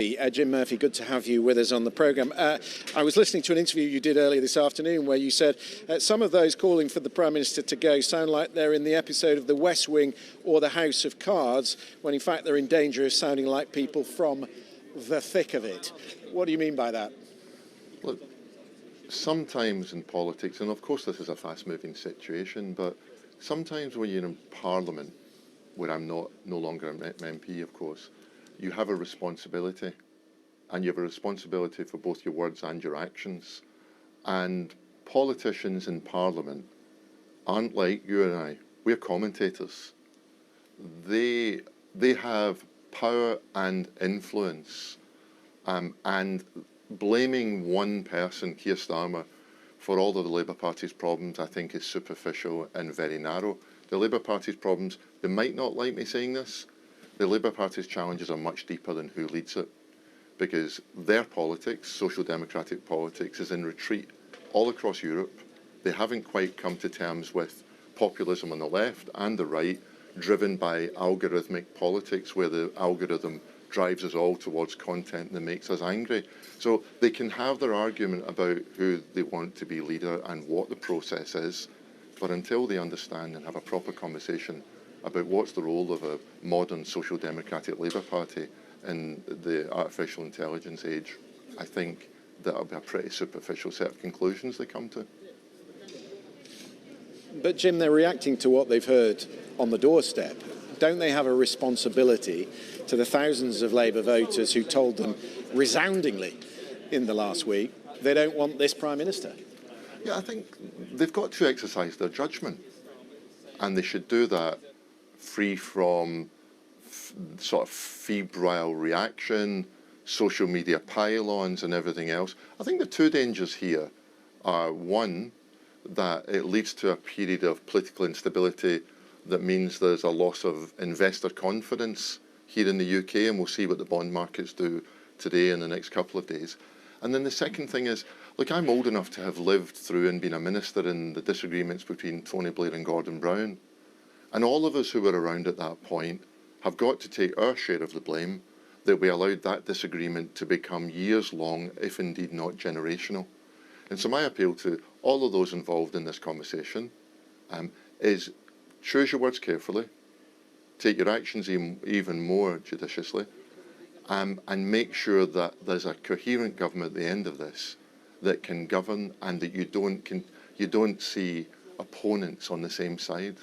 Jim Murphy, good to have you with us on the programme. I was listening to an interview you did earlier this afternoon where you said some of those calling for the Prime Minister to go sound like they're in the episode of The West Wing or The House of Cards, when in fact they're in danger of sounding like people from the thick of it. What do you mean by that? Look, sometimes in politics, and of course this is a fast-moving situation, but sometimes when you're in Parliament, where I'm no longer an MP, of course, you have a responsibility, and you have a responsibility for both your words and your actions. And politicians in Parliament aren't like you and I. We're commentators. They have power and influence, and blaming one person, Keir Starmer, for all of the Labour Party's problems, I think is superficial and very narrow. The Labour Party's problems, they might not like me saying this, the Labour Party's challenges are much deeper than who leads it, because their politics, social democratic politics, is in retreat all across Europe. They haven't quite come to terms with populism on the left and the right, driven by algorithmic politics, where the algorithm drives us all towards content that makes us angry. So they can have their argument about who they want to be leader and what the process is, but until they understand and have a proper conversation about what's the role of a modern social democratic Labour Party in the artificial intelligence age, I think that'll be a pretty superficial set of conclusions they come to. But Jim, they're reacting to what they've heard on the doorstep. Don't they have a responsibility to the thousands of Labour voters who told them resoundingly in the last week they don't want this Prime Minister? Yeah, I think they've got to exercise their judgment, and they should do that free from sort of febrile reaction, social media pylons and everything else. I think the two dangers here are, one, that it leads to a period of political instability that means there's a loss of investor confidence here in the UK, and we'll see what the bond markets do today in the next couple of days. And then the second thing is, look, I'm old enough to have lived through and been a minister in the disagreements between Tony Blair and Gordon Brown. And all of us who were around at that point have got to take our share of the blame that we allowed that disagreement to become years long, if indeed not generational. And so my appeal to all of those involved in this conversation is choose your words carefully, take your actions even more judiciously, and make sure that there's a coherent government at the end of this that can govern, and that you don't see opponents on the same side.